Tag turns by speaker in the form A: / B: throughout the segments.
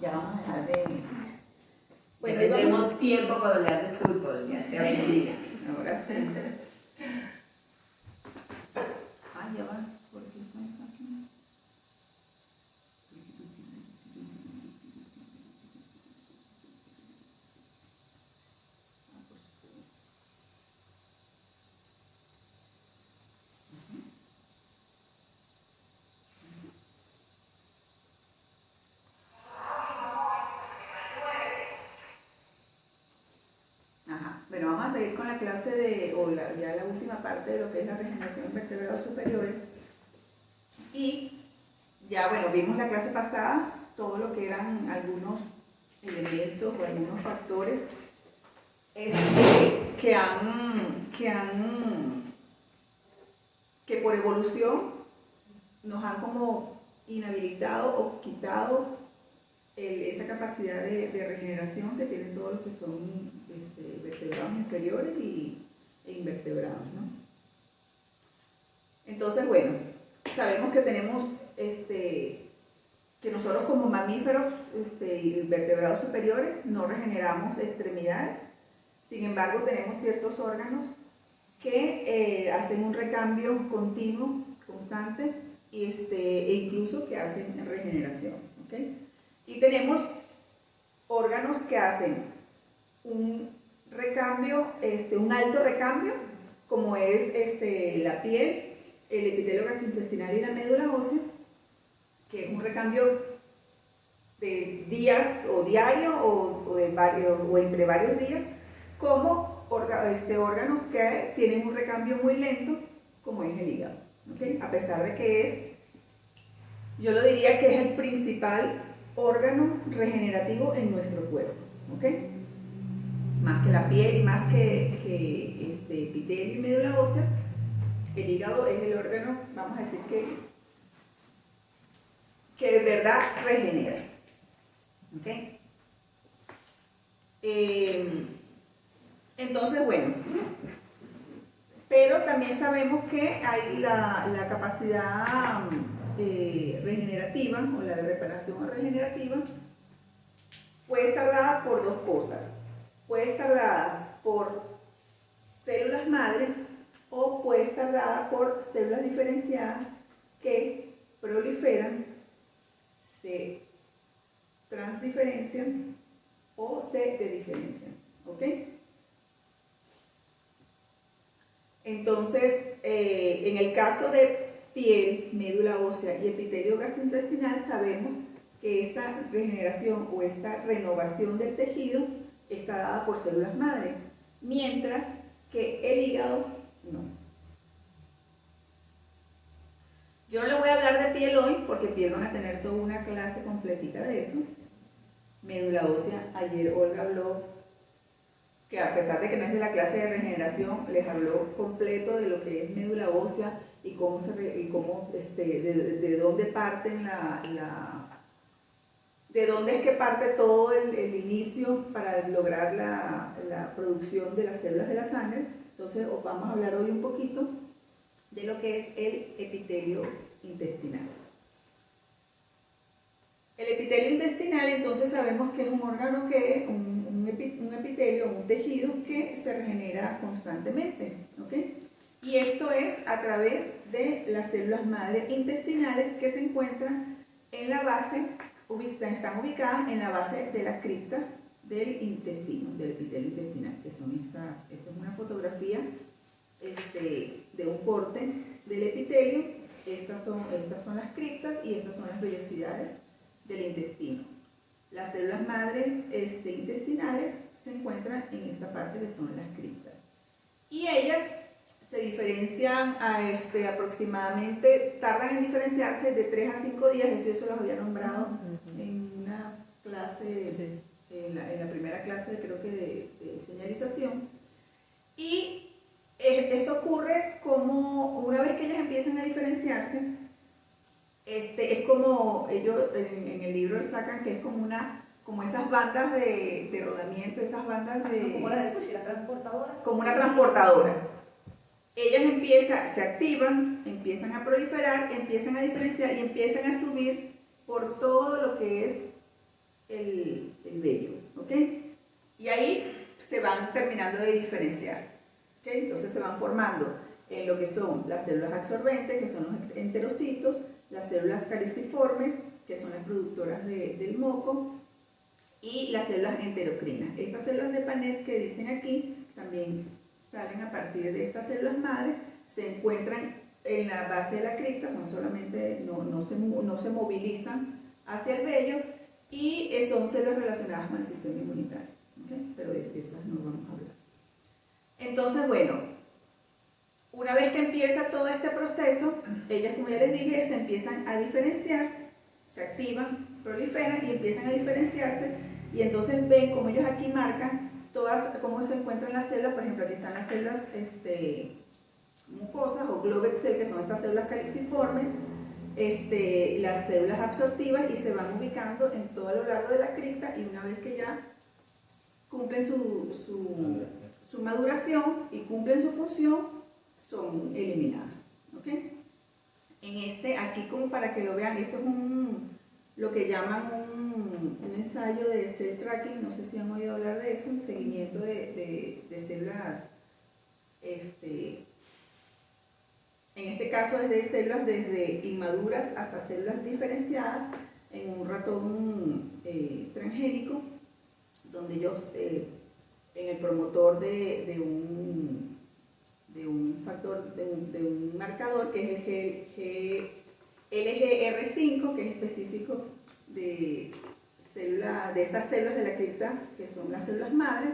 A: Ya vamos a dejar de...
B: Bueno, tendremos tiempo para hablar de fútbol, ya se bendiga.
A: Ahora sí. Ah, ya va. ¿Por qué está aquí? Ah, por supuesto. Ajá. Bueno, vamos a seguir con la clase de, ya la última parte de lo que es la regeneración en vertebrados superiores. Y ya, bueno, vimos la clase pasada todo lo que eran algunos elementos o algunos factores que por evolución nos han como inhabilitado o quitado esa capacidad de regeneración que tienen todos los que son vertebrados inferiores e invertebrados, ¿no? Entonces, bueno, sabemos que tenemos que nosotros como mamíferos y vertebrados superiores no regeneramos extremidades. Sin embargo, tenemos ciertos órganos que hacen un recambio continuo, constante, e incluso que hacen regeneración, ¿okay? Y tenemos órganos que hacen un recambio, un alto recambio, como es la piel, el epitelio gastrointestinal y la médula ósea, que es un recambio de días o diario o entre varios días, como órganos que tienen un recambio muy lento, como es el hígado, ¿okay? A pesar de que yo lo diría que es el principal órgano regenerativo en nuestro cuerpo, ¿okay? Más que la piel y más que epitelio y médula ósea, el hígado es el órgano, vamos a decir que de verdad regenera, ¿okay? Entonces, bueno, pero también sabemos que hay la capacidad regenerativa o la de reparación regenerativa puede estar dada por dos cosas. Puede estar dada por células madre o puede estar dada por células diferenciadas que proliferan, se transdiferencian o se dediferencian, ¿ok? Entonces, en el caso de piel, médula ósea y epitelio gastrointestinal, sabemos que esta regeneración o esta renovación del tejido está dada por células madres, mientras que el hígado no. Yo no les voy a hablar de piel hoy, porque piel van a tener toda una clase completita de eso. Médula ósea, ayer Olga habló, que a pesar de que no es de la clase de regeneración, les habló completo de lo que es médula ósea y cómo, de dónde parten de dónde es que parte todo el inicio para lograr la producción de las células de la sangre. Entonces vamos a hablar hoy un poquito de lo que es el epitelio intestinal. El epitelio intestinal, entonces sabemos que es un órgano un epitelio, un tejido que se regenera constantemente, ¿ok? Y esto es a través de las células madre intestinales que se encuentran en la base, están ubicadas en la base de la cripta del intestino, del epitelio intestinal, que son esta es una fotografía de un corte del epitelio. Estas son las criptas y estas son las vellosidades del intestino. Las células madre intestinales se encuentran en esta parte que son las criptas. Y ellas se diferencian aproximadamente, tardan en diferenciarse de 3 a 5 días, esto yo se los había nombrado en una clase, en la primera clase creo que de señalización. Y esto ocurre como una vez que ellas empiezan a diferenciarse, es como ellos en el libro sacan que es como esas bandas de rodamiento, esas bandas de...
B: Como la de sushi, la transportadora.
A: Como una transportadora. Ellas se activan, empiezan a proliferar, empiezan a diferenciar y empiezan a subir por todo lo que es van terminando de diferenciar. ¿Okay? Entonces se van formando en lo que son las células absorbentes, que son los enterocitos, las células caliciformes, que son las productoras del moco, y las células enterocrinas. Estas células de Paneth que dicen aquí también salen a partir de estas células madres, se encuentran en la base de la cripta, son solamente, no se movilizan hacia el vello, y son células relacionadas con el sistema inmunitario. ¿Okay? Pero de estas no vamos a hablar. Entonces, bueno, una vez que empieza todo este proceso, ellas, como ya les dije, se empiezan a diferenciar, se activan, proliferan y empiezan a diferenciarse, y entonces ven como ellos aquí marcan todas, cómo se encuentran las células. Por ejemplo, aquí están las células mucosas o Glovet cell, que son estas células caliciformes, las células absortivas, y se van ubicando en todo a lo largo de la cripta, y una vez que ya cumplen su maduración y cumplen su función, son eliminadas. ¿Okay? Aquí, como para que lo vean, esto es lo que llaman un ensayo de cell tracking, no sé si han oído hablar de eso, un seguimiento de células, en este caso es de células desde inmaduras hasta células diferenciadas en un ratón transgénico, donde ellos, en el promotor de un factor, de un marcador que es el LGR5, que es específico de estas células de la cripta, que son las células madre,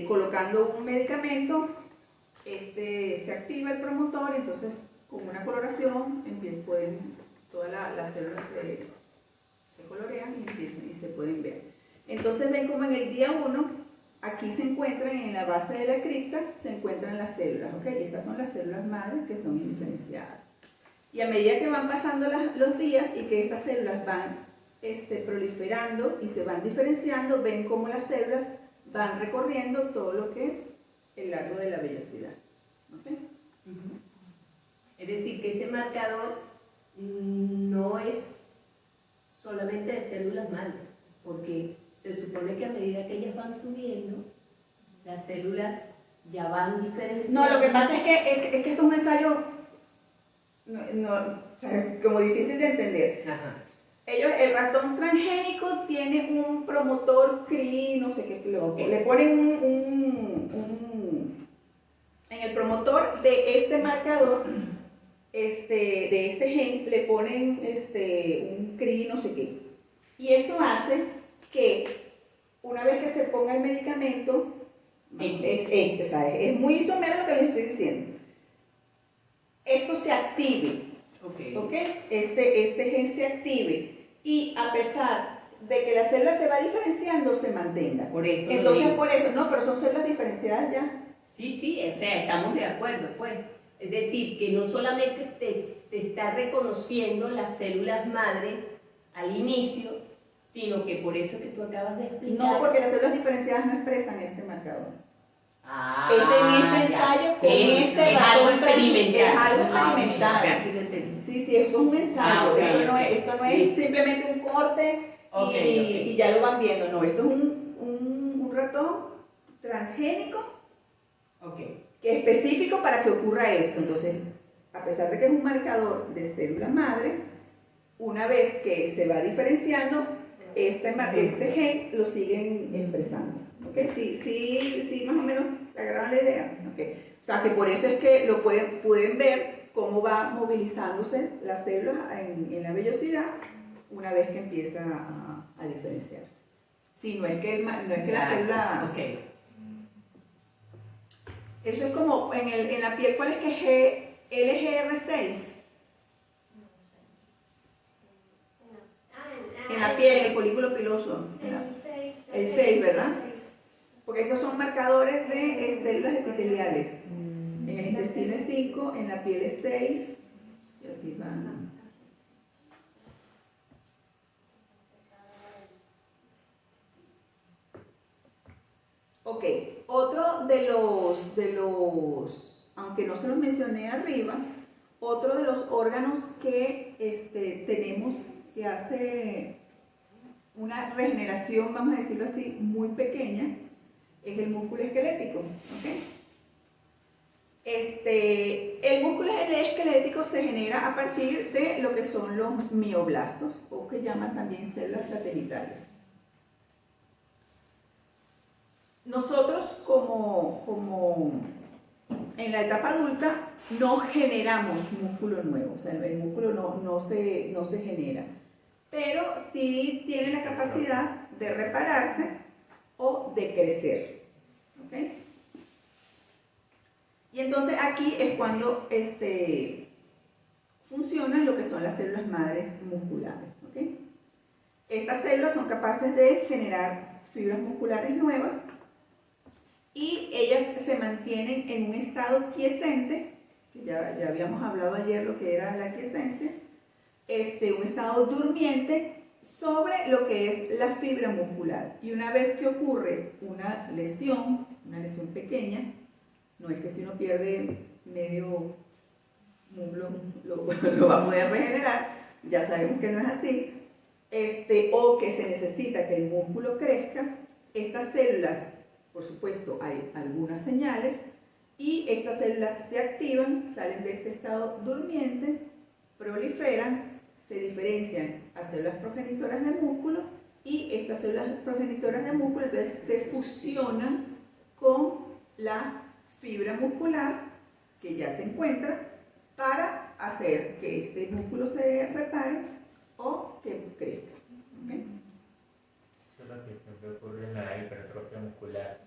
A: colocando un medicamento, se activa el promotor, entonces con una coloración todas las células se colorean y empiezan y se pueden ver. Entonces ven como en el día 1, aquí se encuentran en la base de la cripta, se encuentran las células, ¿ok? Y estas son las células madres que son indiferenciadas. Y a medida que van pasando los días y que estas células van proliferando y se van diferenciando, ven cómo las células van recorriendo todo lo que es el largo de la vellosidad. ¿Okay?
B: Es decir, que ese marcador no es solamente de células madre, porque se supone que a medida que ellas van subiendo, las células ya van diferenciando.
A: No, lo que pasa es que esto es un ensayo o sea, como difícil de entender.
B: Ajá.
A: El ratón transgénico tiene un promotor CRI, no sé qué,
B: Okay.
A: Le ponen en el promotor de este marcador, de este gen, le ponen un CRI, no sé qué. Y eso hace que una vez que se ponga el medicamento, es muy somero lo que les estoy diciendo, esto se active. ¿Okay? Este gen se active, y a pesar de que la célula se va diferenciando, se mantenga.
B: Por eso.
A: Entonces, por eso, no, pero son células diferenciadas ya.
B: Sí, o sea, estamos de acuerdo, pues. Es decir, que no solamente te está reconociendo las células madres al inicio, sino que por eso que tú acabas de explicar.
A: No, porque las células diferenciadas no expresan este marcador.
B: Es
A: en este ensayo con
B: es algo experimental.
A: Es algo experimental. Sí, esto es un ensayo.
B: Okay,
A: esto no es simplemente un corte y ya lo van viendo. No, esto es un ratón transgénico que es específico para que ocurra esto. Entonces, a pesar de que es un marcador de célula madre, una vez que se va diferenciando, este gen lo siguen expresando. ¿Okay? Sí, más o menos agarraron la idea. ¿Okay? O sea, que por eso es que pueden ver cómo va movilizándose las células en la vellosidad una vez que empieza a diferenciarse. Sí, no es que la célula...
B: Okay.
A: Eso es como en la piel, ¿cuál es que es LGR6? En la piel, en el folículo piloso. El 6, ¿verdad? Porque esos son marcadores de células epiteliales. En el intestino es 5, en la piel es 6, y así van. Ok, otro de los, aunque no se los mencioné arriba, otro de los órganos que tenemos que hace una regeneración, vamos a decirlo así, muy pequeña, es el músculo esquelético. ¿Okay? El músculo esquelético se genera a partir de lo que son los mioblastos, o que llaman también células satelitales. Nosotros como en la etapa adulta no generamos músculo nuevo, o sea, el músculo no se genera, pero sí tiene la capacidad de repararse o de crecer. ¿Okay? Y entonces aquí es cuando funcionan lo que son las células madres musculares. ¿Okay? Estas células son capaces de generar fibras musculares nuevas y ellas se mantienen en un estado quiescente, que ya habíamos hablado ayer lo que era la quiescencia, un estado durmiente sobre lo que es la fibra muscular. Y una vez que ocurre una lesión pequeña, no es que si uno pierde medio muslo lo va a poder regenerar, ya sabemos que no es así, o que se necesita que el músculo crezca, estas células, por supuesto, hay algunas señales, y estas células se activan, salen de este estado durmiente, proliferan, se diferencian a células progenitoras del músculo, y estas células progenitoras del músculo entonces se fusionan con la fibra muscular que ya se encuentra para hacer que este músculo se repare o que crezca. ¿Okay?
C: Eso es lo que siempre ocurre en la hipertrofia muscular,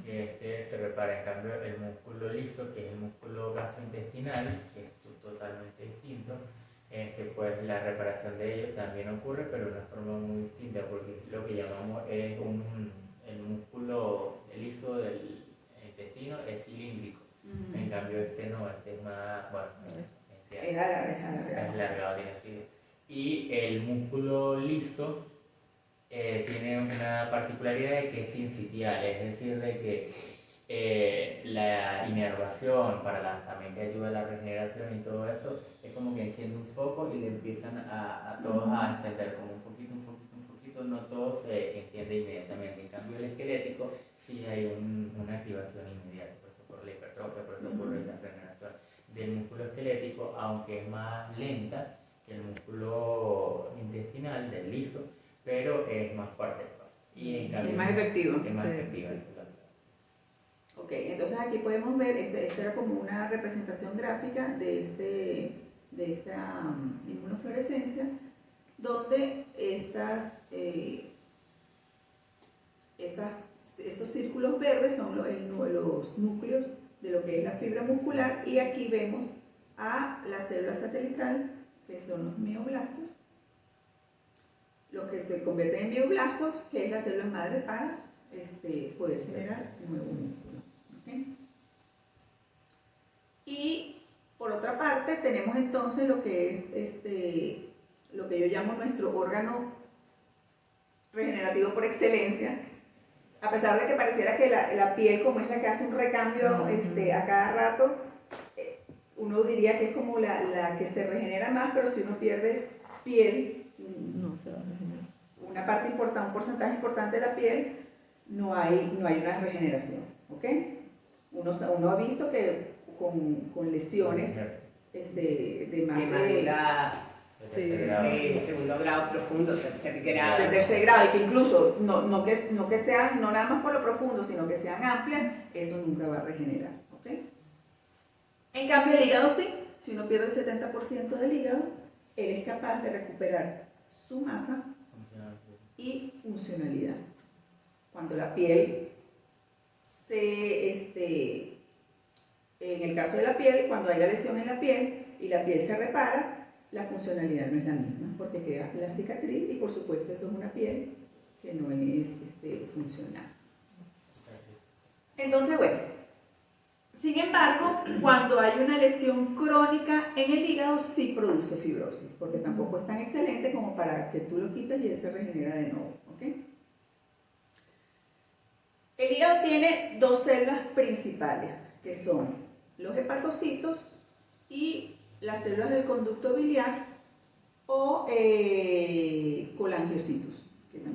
C: que se repara. En cambio, el músculo liso, que es el músculo gastrointestinal, que es totalmente distinto, pues la reparación de ellos también ocurre, pero de una forma muy distinta, porque lo que llamamos es el músculo liso del intestino es cilíndrico. En cambio no, es más, bueno, es alargado, tiene así. Y el músculo liso tiene una particularidad de que es sincitial, es decir, de que la inervación también que ayuda a la regeneración y todo eso, es como que enciende un foco y le empiezan a todos a encender como un foquito, no todo se enciende inmediatamente. En cambio el esquelético sí hay una activación inmediata, por eso por la hipertrofia, por eso ocurre la regeneración del músculo esquelético, aunque es más lenta que el músculo intestinal, del liso, pero es más fuerte. Y en cambio,
A: es más efectivo.
C: Es más efectiva.
A: Ok, entonces aquí podemos ver, esta era como una representación gráfica de esta inmunofluorescencia, donde estos círculos verdes son los núcleos de lo que es la fibra muscular, y aquí vemos a la célula satelital, que son los mioblastos, los que se convierten en mioblastos, que es la célula madre para poder generar nuevo músculo. ¿Okay? Y por otra parte tenemos entonces lo que es lo que yo llamo nuestro órgano regenerativo por excelencia, a pesar de que pareciera que la piel, como es la que hace un recambio a cada rato, uno diría que es como la que se regenera más, pero si uno pierde piel,
D: no se va a regenerar.
A: Una parte importante, un porcentaje importante de la piel, no hay una regeneración. ¿Ok? Uno ha visto que con lesiones de más
B: de segundo grado profundo, tercer grado.
A: De tercer grado, y que incluso no que sean, no nada más por lo profundo, sino que sean amplias, eso nunca va a regenerar. ¿Ok? En cambio el hígado sí, si uno pierde el 70% del hígado, él es capaz de recuperar su masa y funcionalidad. Cuando la piel en el caso de la piel, cuando hay la lesión en la piel y la piel se repara, la funcionalidad no es la misma, porque queda la cicatriz y por supuesto eso es una piel que no es funcional. Entonces, bueno, sin embargo, cuando hay una lesión crónica en el hígado, sí produce fibrosis, porque tampoco es tan excelente como para que tú lo quites y él se regenera de nuevo. ¿Okay? El hígado tiene dos células principales, que son los hepatocitos y las células del conducto biliar o colangiocitos, que también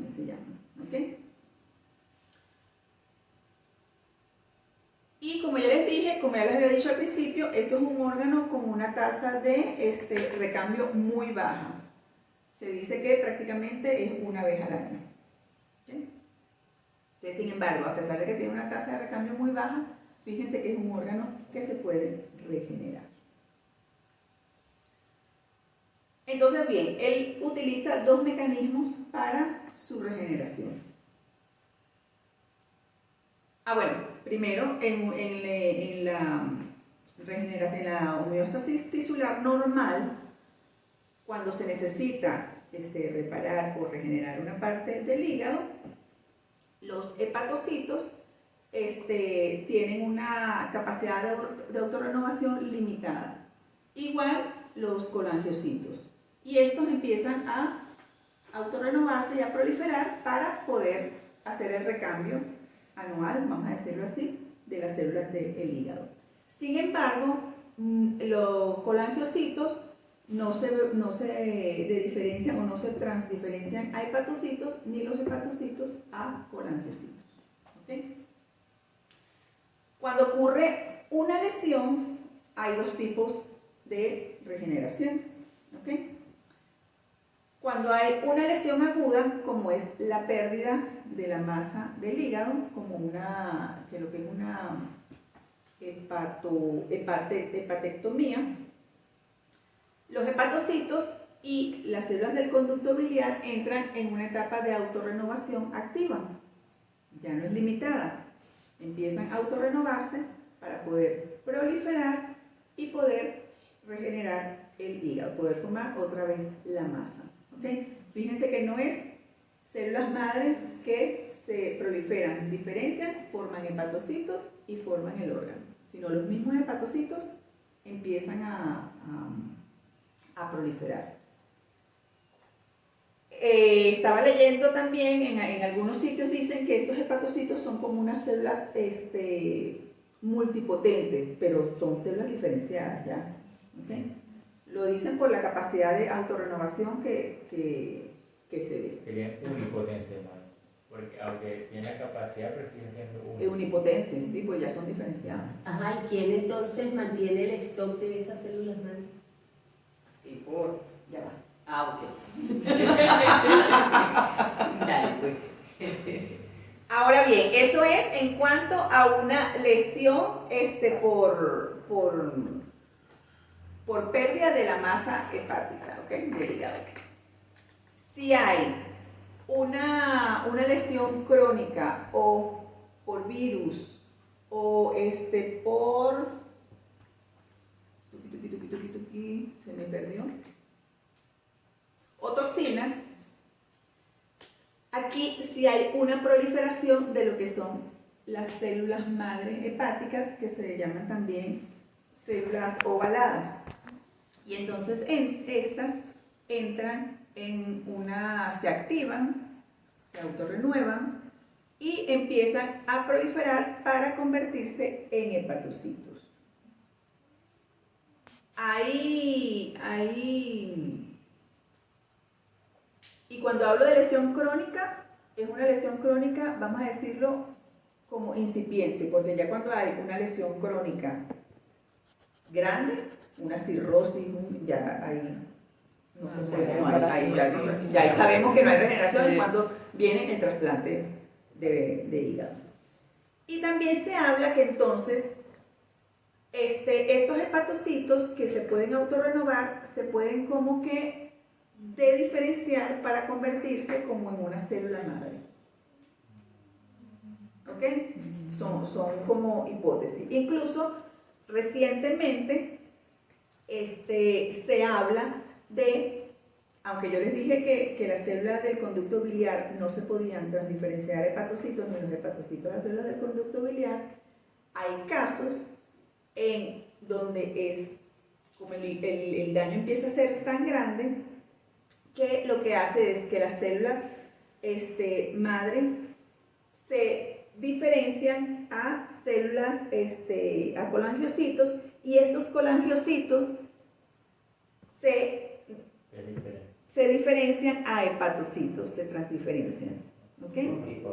A: que, como ya les había dicho al principio, esto es un órgano con una tasa de recambio muy baja. Se dice que prácticamente es una vez al año. ¿Okay? Entonces, sin embargo, a pesar de que tiene una tasa de recambio muy baja, fíjense que es un órgano que se puede regenerar. Entonces, bien, él utiliza dos mecanismos para su regeneración. Bueno, primero, en la regeneración, en la homeostasis tisular normal, cuando se necesita reparar o regenerar una parte del hígado, los hepatocitos tienen una capacidad de autorrenovación limitada. Igual los colangiocitos. Y estos empiezan a autorrenovarse y a proliferar para poder hacer el recambio anual, vamos a decirlo así, de las células del hígado. Sin embargo, los colangiocitos no se diferencian o no se transdiferencian a hepatocitos ni los hepatocitos a colangiocitos. ¿Okay? Cuando ocurre una lesión, hay dos tipos de regeneración. ¿Okay? Cuando hay una lesión aguda, como es la pérdida de la masa del hígado, como lo que es una hepatectomía, los hepatocitos y las células del conducto biliar entran en una etapa de autorrenovación activa. Ya no es limitada. Empiezan a autorrenovarse para poder proliferar y poder regenerar el hígado, poder formar otra vez la masa. ¿Okay? Fíjense que no es células madre que se proliferan, diferencian, forman hepatocitos y forman el órgano, sino los mismos hepatocitos empiezan a proliferar. Estaba leyendo también, en algunos sitios dicen que estos hepatocitos son como unas células multipotentes, pero son células diferenciadas ya. ¿Okay? Lo dicen por la capacidad de autorrenovación que se ve.
C: Serían unipotentes, ¿no? Porque aunque tiene la capacidad, pero siguen siendo
A: unipotentes, sí, pues ya son diferenciadas.
B: Ajá, ¿y quién entonces mantiene el stock de esas células madre?
A: Sí, ya va.
B: Ah, ok. Dale, pues.
A: Ahora bien, eso es en cuanto a una lesión por pérdida de la masa hepática, ¿ok? Del hígado. Si hay una lesión crónica o por virus o se me perdió, o toxinas, aquí sí hay una proliferación de lo que son las células madre hepáticas, que se llaman también células ovaladas. Y entonces estas entran se activan, se autorrenuevan y empiezan a proliferar para convertirse en hepatocitos. Y cuando hablo de lesión crónica, es una lesión crónica, vamos a decirlo, como incipiente, porque ya cuando hay una lesión crónica grande, una cirrosis, ya ahí no se puede, ya ahí sabemos que no hay regeneración cuando viene el trasplante de hígado. Y también se habla que entonces estos hepatocitos que se pueden autorrenovar se pueden como que diferenciar para convertirse como en una célula madre. ¿Ok? Son como hipótesis. Incluso recientemente se habla de, aunque yo les dije que las células del conducto biliar no se podían transdiferenciar a hepatocitos, ni los hepatocitos a las células del conducto biliar, hay casos en donde como el daño empieza a ser tan grande que lo que hace es que las células madre se diferencian a células, a colangiocitos, y estos colangiocitos se diferencian a hepatocitos, se transdiferencian. ¿Okay?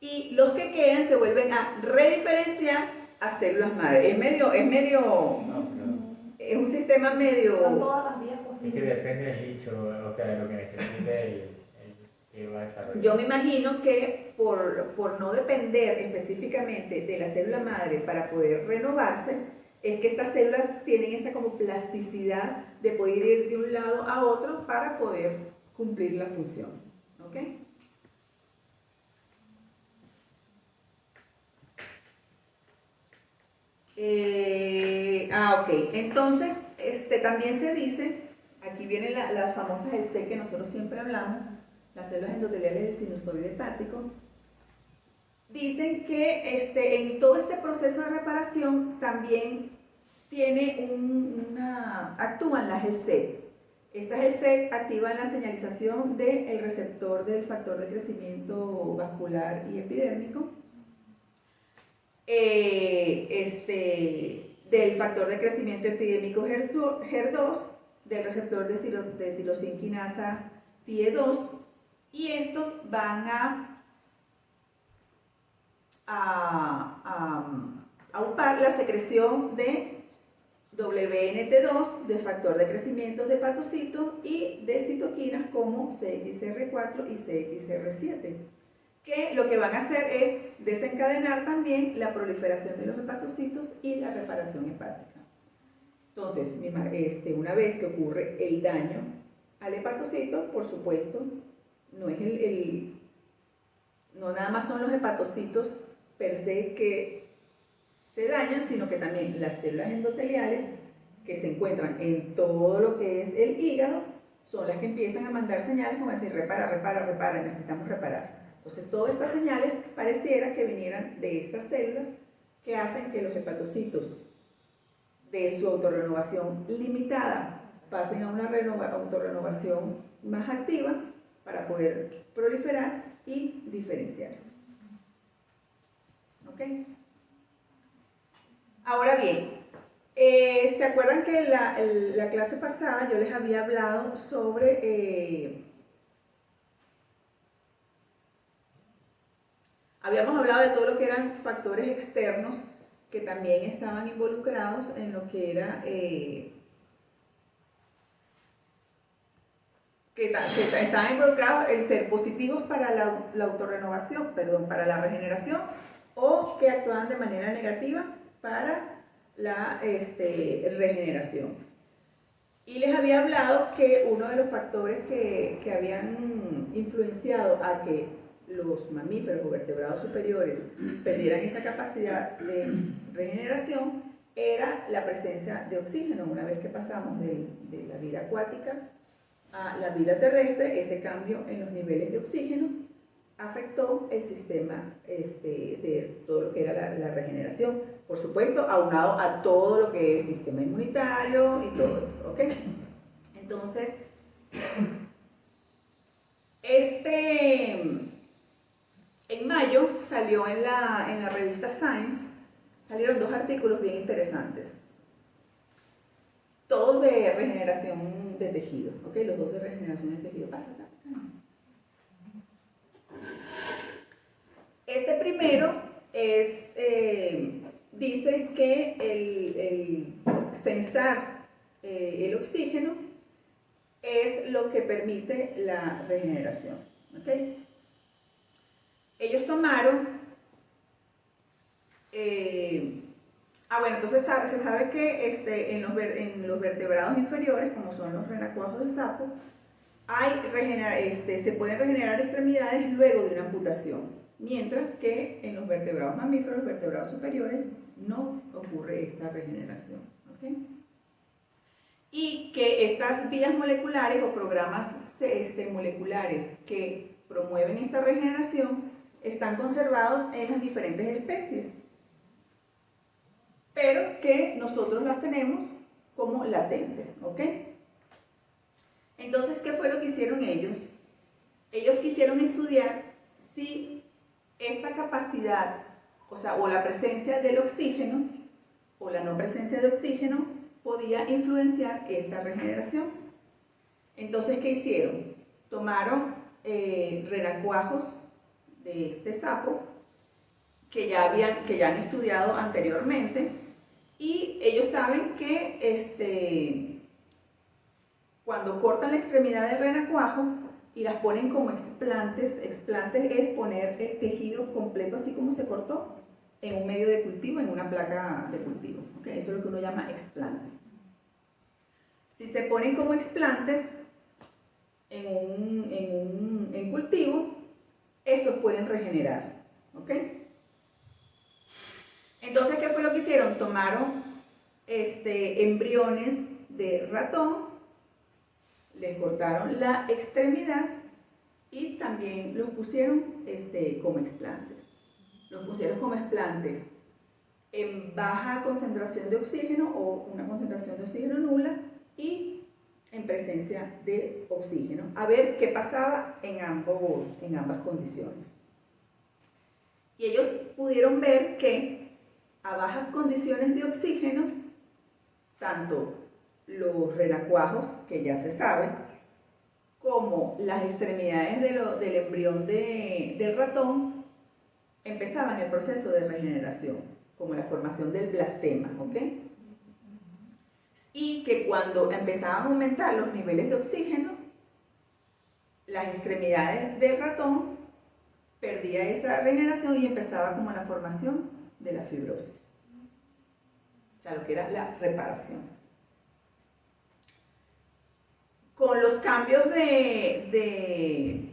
A: Y los que quedan se vuelven a rediferenciar a células madre. Es un sistema medio...
D: Son todas las vías
C: Es que
D: posibles.
C: depende del nicho, o sea, de lo que necesite el que va a desarrollar.
A: Yo me imagino que por no depender específicamente de la célula madre para poder renovarse, es que estas células tienen esa como plasticidad de poder ir de un lado a otro para poder cumplir la función. ¿Ok? Ok. Entonces, también se dice, aquí vienen las famosas ELC que nosotros siempre hablamos, las células endoteliales del sinusoide hepático. Dicen que en todo este proceso de reparación también actúan las ELC. Estas ELC activan la señalización del receptor del factor de crecimiento vascular y epidérmico, del factor de crecimiento epidémico HER2, del receptor de tirosina quinasa TIE2, y estos van a upar la secreción de WNT2, de factor de crecimiento de hepatocitos, y de citoquinas como CXR4 y CXR7, que lo que van a hacer es desencadenar también la proliferación de los hepatocitos y la reparación hepática. Entonces, una vez que ocurre el daño al hepatocito, por supuesto, no nada más son los hepatocitos per se que se dañan, sino que también las células endoteliales que se encuentran en todo lo que es el hígado son las que empiezan a mandar señales como decir repara, necesitamos reparar. Entonces todas estas señales pareciera que vinieran de estas células que hacen que los hepatocitos de su autorrenovación limitada pasen a una autorrenovación más activa para poder proliferar y diferenciarse. ¿Ok? Ahora bien, ¿se acuerdan que la clase pasada yo les había hablado sobre... habíamos hablado de todo lo que eran factores externos que también estaban involucrados en lo que era... que estaban involucrados en ser positivos para la autorrenovación, para la regeneración, o que actuaban de manera negativa para la regeneración. Y les había hablado que uno de los factores que habían influenciado a que los mamíferos o vertebrados superiores perdieran esa capacidad de regeneración era la presencia de oxígeno. Una vez que pasamos de la vida acuática a la vida terrestre, ese cambio en los niveles de oxígeno afectó el sistema de todo lo que era la regeneración, por supuesto aunado a todo lo que es sistema inmunitario y todo eso, ¿ok? Entonces, en mayo salió en la revista Science, salieron 2 artículos bien interesantes, todos de regeneración de tejido, ¿ok? Los 2 de regeneración de tejido. Pasa acá. Este primero dice que el sensar el oxígeno es lo que permite la regeneración. ¿Okay? Ellos tomaron... bueno, entonces se sabe que en los vertebrados inferiores, como son los renacuajos de sapo, se pueden regenerar extremidades luego de una amputación, mientras que en los vertebrados mamíferos, los vertebrados superiores, no ocurre esta regeneración. ¿Okay? Y que estas vías moleculares o programas moleculares que promueven esta regeneración están conservados en las diferentes especies, pero que nosotros las tenemos como latentes, ¿ok? Entonces, ¿qué fue lo que hicieron ellos? Ellos quisieron estudiar si esta capacidad, o la presencia del oxígeno, o la no presencia de oxígeno, podía influenciar esta regeneración. Entonces, ¿qué hicieron? Tomaron renacuajos de este sapo, que ya han estudiado anteriormente, y ellos saben que cuando cortan la extremidad del renacuajo y las ponen como explantes es poner el tejido completo así como se cortó en un medio de cultivo, en una placa de cultivo, ¿okay? Eso es lo que uno llama explante. Si se ponen como explantes en cultivo, estos pueden regenerar, ¿ok? Entonces, ¿qué fue lo que hicieron? Tomaron embriones de ratón, les cortaron la extremidad y también los pusieron como explantes. Los pusieron como explantes en baja concentración de oxígeno o una concentración de oxígeno nula y en presencia de oxígeno. A ver qué pasaba en ambas condiciones. Y ellos pudieron ver que a bajas condiciones de oxígeno, tanto los renacuajos, que ya se sabe, como las extremidades del embrión del ratón, empezaban el proceso de regeneración, como la formación del blastema, ¿ok? Y que cuando empezaban a aumentar los niveles de oxígeno, las extremidades del ratón perdía esa regeneración y empezaba como la formación de la fibrosis, o sea, lo que era la reparación. Con los cambios de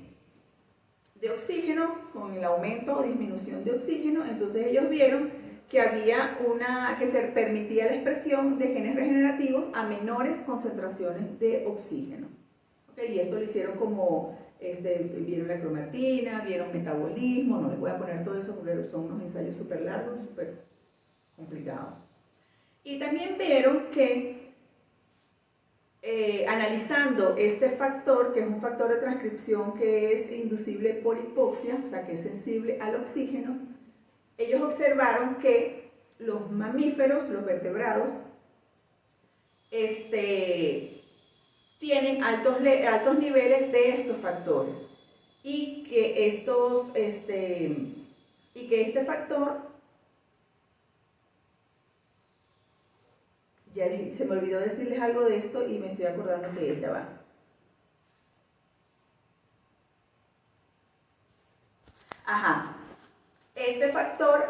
A: oxígeno, con el aumento o disminución de oxígeno, entonces ellos vieron que se permitía la expresión de genes regenerativos a menores concentraciones de oxígeno. ¿Okay? Y esto lo hicieron como, vieron la cromatina, vieron metabolismo, no les voy a poner todo eso porque son unos ensayos súper largos, súper complicados. Y también vieron que analizando este factor, que es un factor de transcripción que es inducible por hipoxia, o sea que es sensible al oxígeno, ellos observaron que los mamíferos, los vertebrados, tienen altos niveles de estos factores y que este factor, se me olvidó decirles algo de esto y me estoy acordando que ya va. Ajá. Este factor,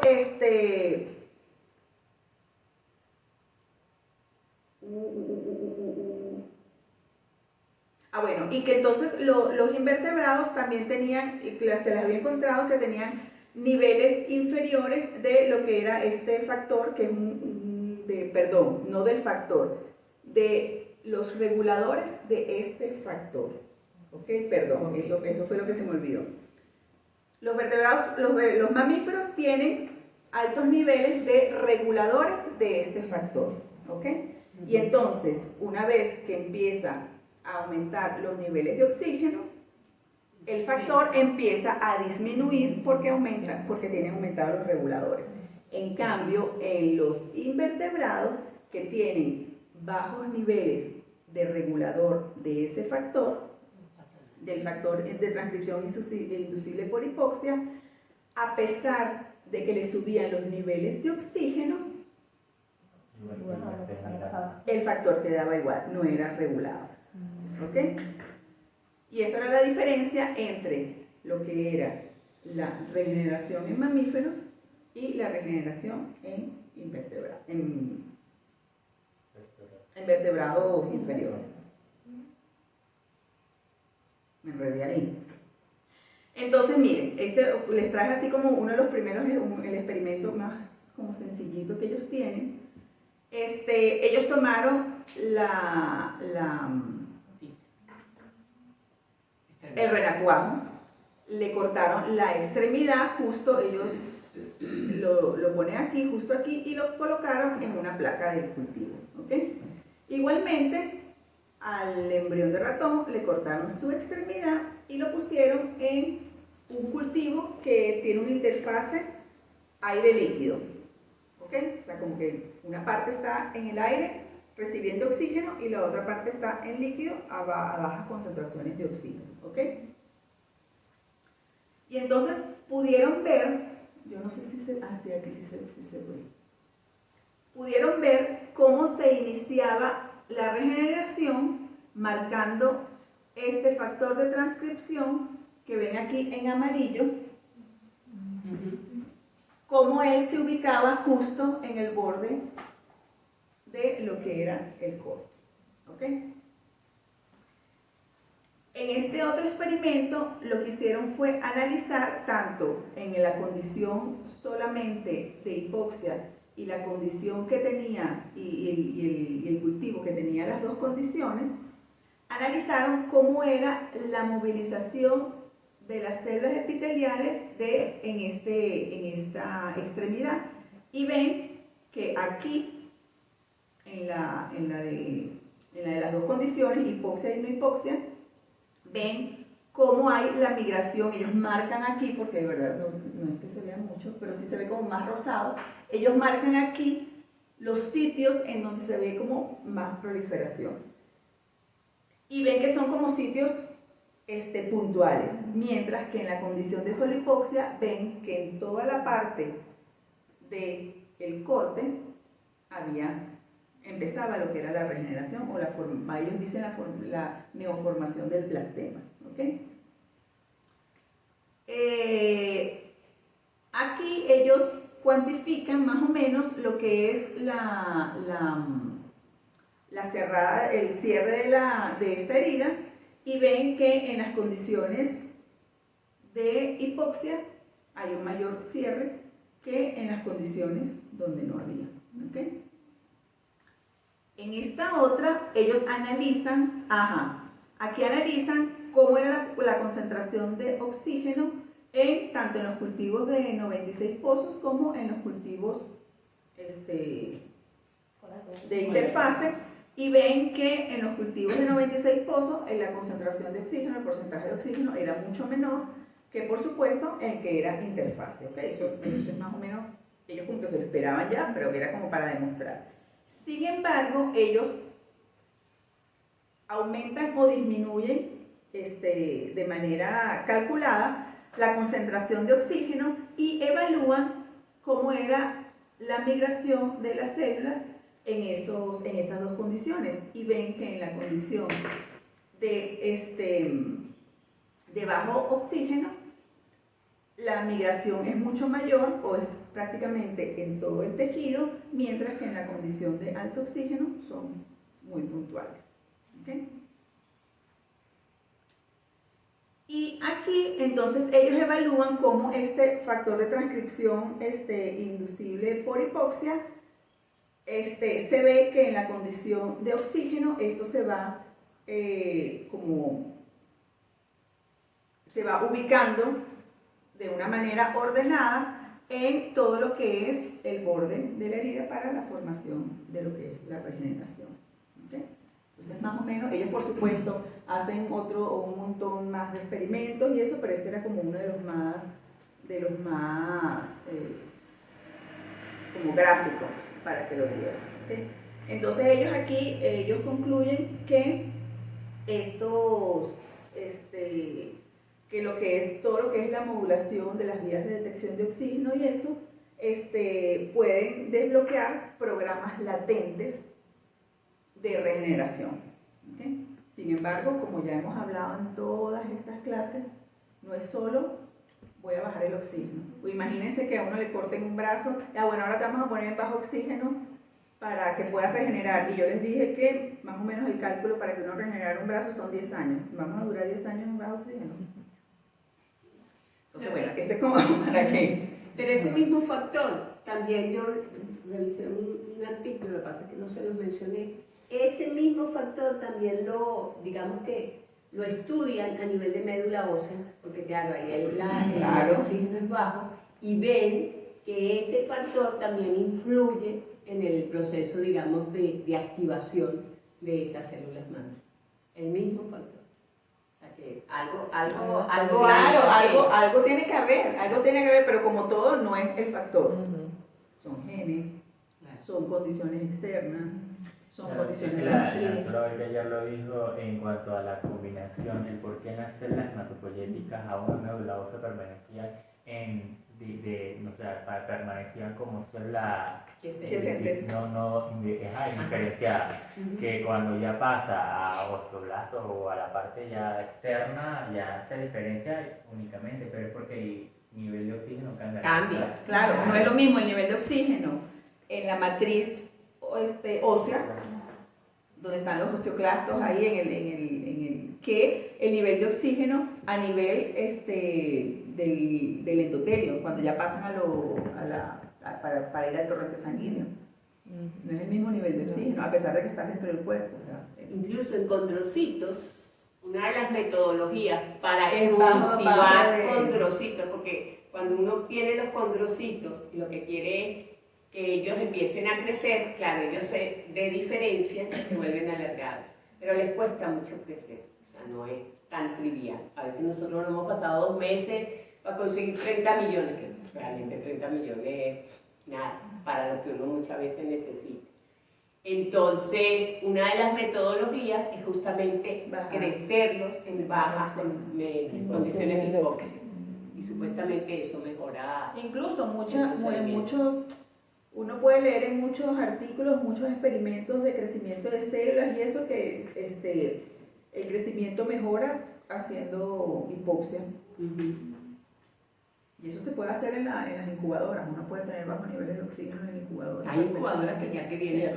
A: bueno, y que entonces los invertebrados también tenían, se les había encontrado que tenían niveles inferiores de lo que era este factor, que es no del factor, de los reguladores de este factor. ¿Ok? Perdón, eso fue lo que se me olvidó. Los vertebrados, los mamíferos tienen altos niveles de reguladores de este factor, ¿ok? Y entonces, una vez que empieza a aumentar los niveles de oxígeno, el factor empieza a disminuir porque tienen aumentados los reguladores. En cambio, en los invertebrados que tienen bajos niveles de regulador de ese factor, del factor de transcripción inducible por hipoxia, a pesar de que le subían los niveles de oxígeno, el factor quedaba igual, no era regulado. ¿Ok? Y esa era la diferencia entre lo que era la regeneración en mamíferos y la regeneración en vertebrados inferiores. Me enredé ahí. Entonces, miren, les traje así como uno de los primeros, el experimento más como sencillito que ellos tienen. Ellos tomaron el renacuajo, le cortaron la extremidad, justo ellos lo ponen aquí, justo aquí, y lo colocaron en una placa de cultivo. ¿Okay? Igualmente, al embrión de ratón le cortaron su extremidad y lo pusieron en un cultivo que tiene una interfase aire-líquido. ¿Ok? O sea, como que una parte está en el aire recibiendo oxígeno y la otra parte está en líquido a bajas concentraciones de oxígeno. ¿Ok? Y entonces pudieron ver yo no sé si se hacía aquí, si se ve. Pudieron ver cómo se iniciaba la regeneración marcando este factor de transcripción que ven aquí en amarillo, cómo él se ubicaba justo en el borde de lo que era el corte. ¿Ok? En este otro experimento lo que hicieron fue analizar tanto en la condición solamente de hipoxia y la condición que tenía y el cultivo que tenía las dos condiciones, analizaron cómo era la movilización de las células epiteliales en esta extremidad, y ven que aquí en la de las dos condiciones, hipoxia y no hipoxia, ven cómo hay la migración. Ellos marcan aquí, porque de verdad no es que se vea mucho, pero sí se ve como más rosado. Ellos marcan aquí los sitios en donde se ve como más proliferación. Y ven que son como sitios puntuales, mientras que en la condición de solipoxia ven que en toda la parte del corte empezaba lo que era la regeneración, o ellos dicen la neoformación del blastema. ¿Okay? Aquí ellos cuantifican más o menos lo que es la cerrada, el cierre de esta herida, y ven que en las condiciones de hipoxia hay un mayor cierre que en las condiciones donde no había. ¿Okay? En esta otra, ellos analizan, aquí analizan cómo era la concentración de oxígeno tanto en los cultivos de 96 pozos como en los cultivos de interfase, y ven que en los cultivos de 96 pozos la concentración de oxígeno, el porcentaje de oxígeno era mucho menor que, por supuesto, el que era interfase. ¿Okay? Eso es más o menos, ellos como que se lo esperaban ya, pero que era como para demostrar. Sin embargo, ellos aumentan o disminuyen de manera calculada la concentración de oxígeno y evalúan cómo era la migración de las células en esas dos condiciones, y ven que en la condición de bajo oxígeno la migración es mucho mayor, o es prácticamente en todo el tejido, mientras que en la condición de alto oxígeno son muy puntuales. ¿Okay? Y aquí entonces ellos evalúan cómo este factor de transcripción inducible por hipoxia se ve que en la condición de oxígeno esto se va ubicando de una manera ordenada en todo lo que es el borde de la herida para la formación de lo que es la regeneración. ¿Okay? Entonces, más o menos, ellos por supuesto hacen un montón más de experimentos y eso, pero este era como uno de los más como gráficos para que lo vieran. ¿Okay? Entonces ellos concluyen que que todo lo que es la modulación de las vías de detección de oxígeno y eso, pueden desbloquear programas latentes de regeneración. ¿Okay? Sin embargo, como ya hemos hablado en todas estas clases, no es solo voy a bajar el oxígeno. O imagínense que a uno le corten un brazo, bueno, ahora te vamos a poner en bajo oxígeno para que puedas regenerar. Y yo les dije que más o menos el cálculo para que uno regenerara un brazo son 10 años. Vamos a durar 10 años en bajo oxígeno. Entonces, bueno, esto es como para que...
B: Pero ese mismo factor, también yo revisé un artículo, lo que pasa es que no se los mencioné, ese mismo factor también digamos que lo estudian a nivel de médula ósea, porque claro, ahí el oxígeno es bajo, y ven que ese factor también influye en el proceso, digamos, de activación de esas células madre. El mismo factor. O sea que
A: algo tiene que haber, pero como todo no es el factor. Son genes, son condiciones externas, son condiciones de
C: la doctora ya lo dijo en cuanto a la combinación, el por qué en las células hematopoyéticas aún la médula ósea permanecía o sea, permanecían como célula
A: Quiescentes.
C: indiferenciada, que cuando ya pasa a osteoblastos o a la parte ya externa, ya se diferencia únicamente, pero es porque el nivel de oxígeno cambia.
A: Claro, no es lo mismo el nivel de oxígeno en la matriz ósea, donde están los osteoclastos ahí que el nivel de oxígeno a nivel del endotelio, cuando ya pasan para ir al torrente sanguíneo. No es el mismo nivel de oxígeno, a pesar de que estás dentro del cuerpo.
B: Incluso en condrocitos, una de las metodologías para
A: Es
B: cultivar condrocitos, porque cuando uno tiene los condrocitos, lo que quiere es que ellos empiecen a crecer, claro, ellos se diferencian y se vuelven alargados, pero les cuesta mucho crecer, o sea, no es tan trivial. A veces nosotros nos hemos pasado 2 meses para conseguir 30 millones, que realmente 30 millones es nada, para lo que uno muchas veces necesita. Entonces, una de las metodologías es justamente crecerlos en bajas condiciones de hipoxia, y supuestamente eso mejora.
A: Incluso uno puede leer en muchos artículos, muchos experimentos de crecimiento de células y eso, que el crecimiento mejora haciendo hipoxia. Y eso se puede hacer en las incubadoras. Uno puede tener bajos niveles de oxígeno en incubadoras.
B: Hay incubadoras que ya te vienen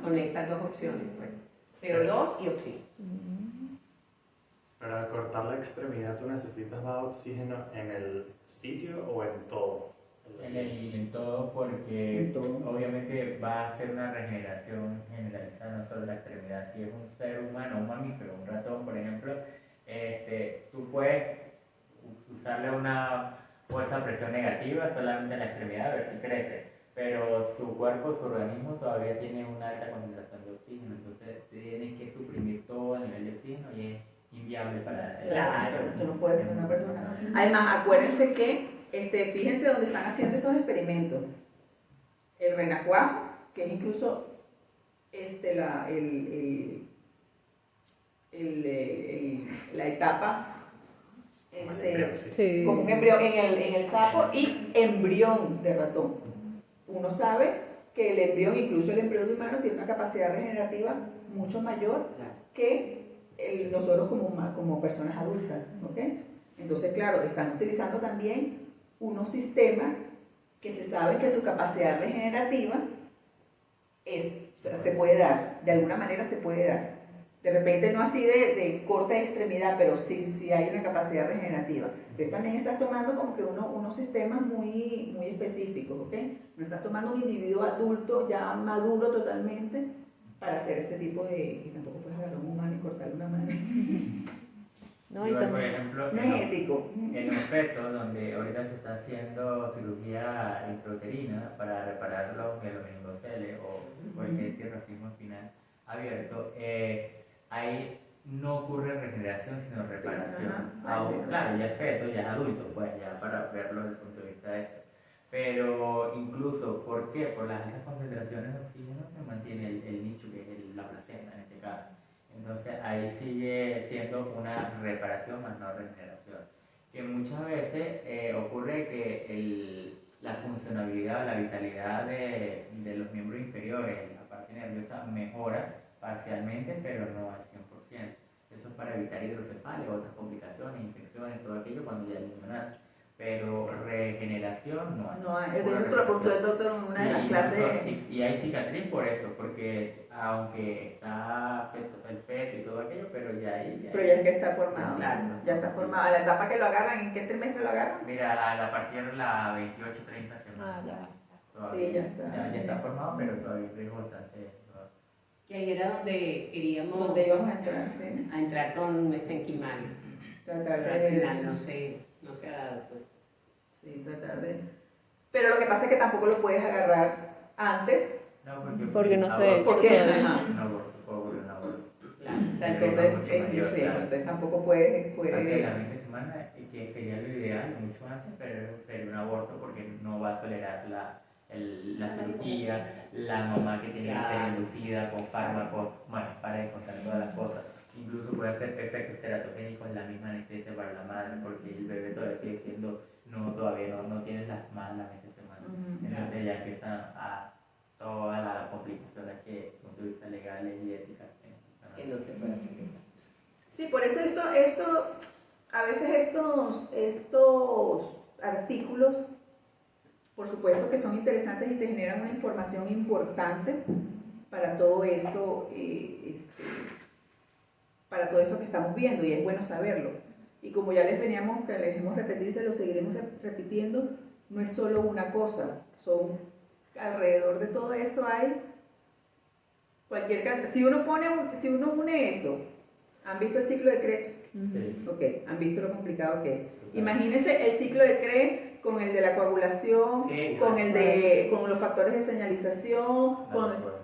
B: con esas dos opciones, pues, CO2 y oxígeno.
D: Para cortar la extremidad, ¿tú necesitas bajo oxígeno en el sitio o en todo?
C: En todo, porque obviamente va a ser una regeneración generalizada, no solo la extremidad. Si es un ser humano, un mamífero, un ratón, por ejemplo, tú puedes usarle una fuerza de presión negativa solamente en la extremidad a ver si crece, pero su cuerpo, su organismo todavía tiene una alta concentración de oxígeno, entonces tienes que suprimir todo el nivel de oxígeno y es inviable para el
A: tú no puedes tener una persona. Además, acuérdense que fíjense dónde están haciendo estos experimentos. El renacuajo, que es incluso la etapa como un embrión en el sapo y embrión de ratón. Uno sabe que el embrión, incluso el embrión humano, tiene una capacidad regenerativa mucho mayor que nosotros como personas adultas, ¿ok? Entonces, claro, están utilizando también unos sistemas que se sabe que su capacidad regenerativa se puede dar, de alguna manera se puede dar. De repente no así de corta extremidad, pero sí hay una capacidad regenerativa. Entonces también estás tomando como que unos sistemas muy específicos, ¿ok? No estás tomando un individuo adulto ya maduro totalmente para hacer este tipo de... Y tampoco puedes agarrar un humano y cortarle una mano.
C: No, igual, por ejemplo,
A: no es ético.
C: En los fetos, donde ahorita se está haciendo cirugía intrauterina para reparar los meningoceles o cualquier racismo espinal abierto, ahí no ocurre regeneración sino reparación. Claro, ya es feto, ya es adulto, pues ya para verlo desde el punto de vista de esto. Pero incluso, ¿por qué? Por las altas concentraciones de oxígeno se mantiene el nicho, que es la placenta en este caso. Entonces ahí sigue siendo una reparación más no regeneración. Que muchas veces ocurre que la funcionabilidad, la vitalidad de los miembros inferiores, la parte nerviosa, mejora parcialmente, pero no al 100%. Eso es para evitar hidrocefalia, otras complicaciones, infecciones, todo aquello cuando ya el niño nace. Pero regeneración no hay.
A: No hay. Yo te lo pregunto el doctor en una de las clases.
C: Y hay cicatriz por eso, porque aunque está el feto y todo aquello, pero ya es
A: que está formado.
C: Claro.
A: Ya está formado. ¿A la etapa que lo agarran? ¿En qué trimestre lo agarran?
C: Mira, a partir de la 28-30 semanas.
A: Sí, ya está.
C: Ya está formado, pero todavía es bastante.
B: Y ahí era donde queríamos
A: donde íbamos a entrar, sí.
B: A entrar con mesenquimal.
A: Tratar de...
B: Al final no se ha dado, pues.
A: Sí, tratar de... Pero lo que pasa es que tampoco lo puedes agarrar antes.
C: No,
E: porque no sé.
A: Porque
C: un aborto.
A: Claro. O sea, entonces es muy riesgo, entonces tampoco puedes...
C: Antes la 20 semanas, que sería lo ideal, mucho antes, pero sería un aborto porque no va a tolerar la cirugía, la mamá que tiene que ser inducida con fármacos, bueno, para de contar todas las cosas. Incluso puede hacer efectos teratogénicos en la misma anestesia para la madre, porque el bebé todavía sigue siendo todavía no tienen las malas esta semana. Entonces ya empiezan a todas las complicaciones que desde el punto de vista legal y ética
B: Que no se puede hacer eso.
A: Sí, por eso a veces estos artículos, por supuesto que son interesantes y te generan una información importante para todo esto, para todo esto que estamos viendo, y es bueno saberlo. Y como ya les hemos repetido y se lo seguiremos repitiendo, no es solo una cosa, son alrededor de todo eso hay si uno une eso, ¿han visto el ciclo de Krebs?
C: Sí.
A: Ok, han visto lo complicado que es. Imagínense el ciclo de Krebs con el de la coagulación,
B: Sí,
A: con los factores de señalización,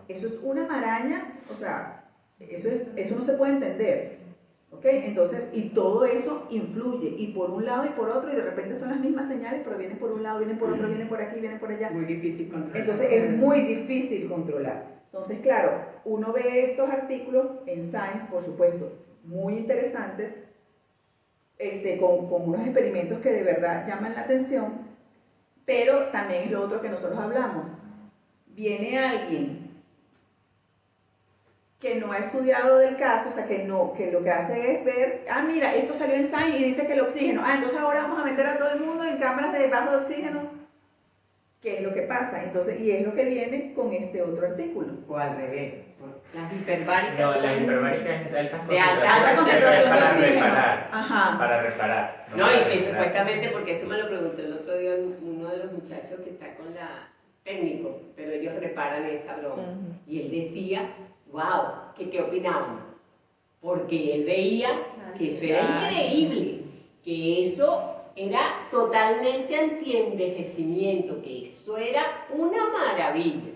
A: eso es una maraña, o sea, eso no se puede entender. ¿Ok? Entonces, y todo eso influye, y por un lado y por otro, y de repente son las mismas señales, pero vienen por un lado, vienen por otro, vienen por aquí, vienen por allá.
B: Muy difícil controlar.
A: Entonces, es muy difícil controlar. Entonces, claro, uno ve estos artículos en Science, por supuesto, muy interesantes, con unos experimentos que de verdad llaman la atención, pero también es lo otro que nosotros hablamos. Viene alguien que no ha estudiado del caso, o sea, que lo que hace es ver, mira, esto salió en Science y dice que el oxígeno, entonces ahora vamos a meter a todo el mundo en cámaras de bajo de oxígeno. ¿Qué es lo que pasa? Entonces, y es lo que viene con este otro artículo.
B: O al revés. Las hiperbáricas
C: No,
B: son
C: las hiperbáricas es de
B: de alta
A: concentración de
C: para
A: oxígeno.
C: reparar.
A: Ajá.
C: Para reparar.
B: No,
C: para
B: y que
C: reparar.
B: supuestamente, porque eso me lo preguntó el otro día uno de los muchachos que está con la técnico, pero ellos reparan esa broma. Y él decía, wow, que qué opinaban. Porque él veía que eso era increíble, que eso era totalmente antienvejecimiento, que eso era una maravilla.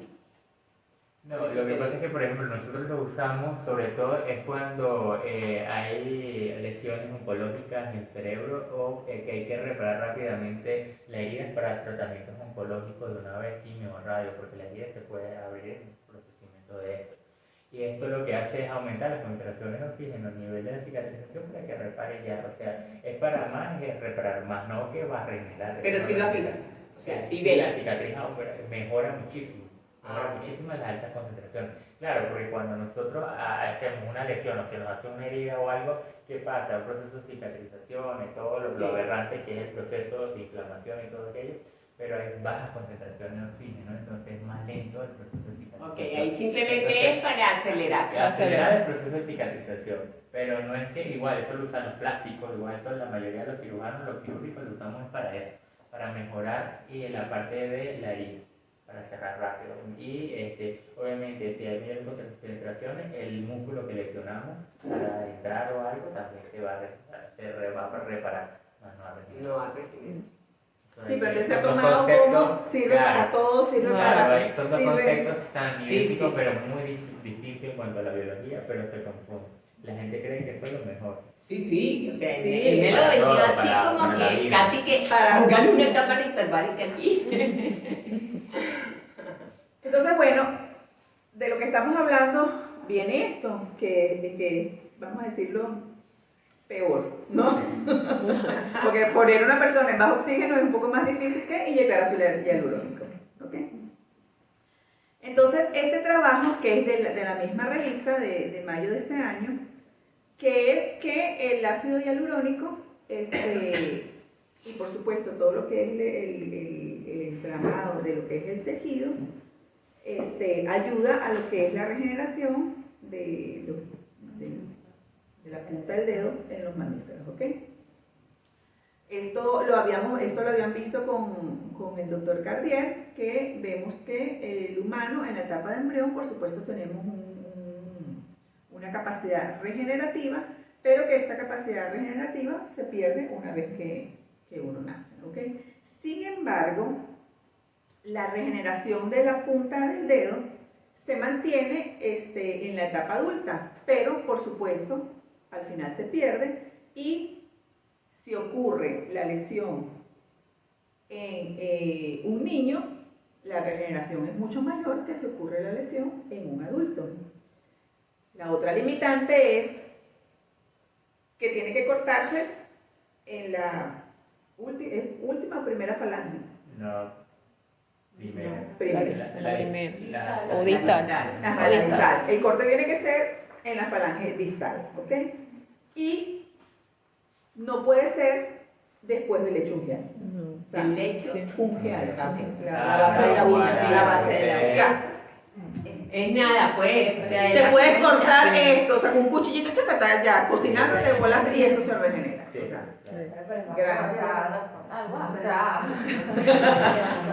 C: No, lo que pasa es que, por ejemplo, nosotros lo usamos sobre todo es cuando hay lesiones oncológicas en el cerebro o que hay que reparar rápidamente la herida para tratamientos oncológicos de una vez, quimio o radio, porque la herida se puede abrir en el procesamiento de esto. Y esto lo que hace es aumentar las concentraciones de oxígeno a nivel de la cicatrización para que repare ya. O sea, es para más, es reparar más, no que va a regenerar.
B: Pero sí lo has visto. O sea, sí ves.
C: La cicatriz mejora muchísimo. Muchísimas las altas concentraciones. Claro, porque cuando nosotros hacemos una lesión o que nos hace una herida o algo, ¿qué pasa? Un proceso de cicatrización y todo lo aberrante que es el proceso de inflamación y todo aquello, pero hay bajas concentraciones de oxígeno, entonces es más lento el proceso de cicatrización.
B: Ok, ahí simplemente es para acelerar.
C: Acelerar el proceso de cicatrización, pero no es que igual, eso lo usan los plásticos, igual eso la mayoría de los cirujanos, los quirúrgicos lo usamos para eso, para mejorar la parte de la herida, para cerrar rápido. Y obviamente si hay mayores concentraciones, el músculo que lesionamos para entrar o algo también se va a reparar, no a regenerar.
B: No a regenerar.
A: Sí, pero que se ha tomado como sirve para todo, sirve para...
C: Son dos conceptos tan idénticos,
B: sí.
C: pero muy distintos en cuanto a la biología, pero se confunden. La gente cree que eso es lo mejor.
B: Sí, o sea,
A: Sí,
B: él me lo
C: para
B: vendió
C: todo,
B: así
C: para
B: como
C: la
B: que
C: vida.
B: casi que
A: Para-
B: pongan una cámara hiperbárica aquí.
A: Entonces, bueno, de lo que estamos hablando viene esto, que vamos a decirlo peor, ¿no? Porque poner una persona en bajo oxígeno es un poco más difícil que inyectar ácido hialurónico, ¿ok? Entonces, este trabajo, que es de la misma revista de mayo de este año, que es que el ácido hialurónico, y por supuesto todo lo que es el entramado de lo que es el tejido, ayuda a lo que es la regeneración de la punta del dedo en los mamíferos, ¿ok? Esto lo habían visto con el doctor Cardier, que vemos que el humano en la etapa de embrión, por supuesto, tenemos una capacidad regenerativa, pero que esta capacidad regenerativa se pierde una vez que uno nace, ¿ok? Sin embargo, la regeneración de la punta del dedo se mantiene en la etapa adulta, pero por supuesto al final se pierde, y si ocurre la lesión en un niño, la regeneración es mucho mayor que si ocurre la lesión en un adulto. La otra limitante es que tiene que cortarse en la última o primera falange.
C: No, primera.
A: Primera.
E: La primera.
B: La
E: O distal.
A: Ajá, la distal. El corte tiene que ser en la falange distal, ¿ok? Y no puede ser después del lecho ungueal.
E: Ujú.
A: O sea,
B: El lecho.
E: Sí.
A: ungueal.
B: Ok.
A: La base de la uña.
B: Sí,
A: La base de la uña.
C: ok.
A: O sea,
B: Es nada, pues. O sea,
A: te puedes cortar
E: Sí.
A: esto, o sea, con un cuchillito chacatá, ya cocinando te vuelas y eso se regenera.
C: Sí,
A: O sea,
C: claro.
A: gracias.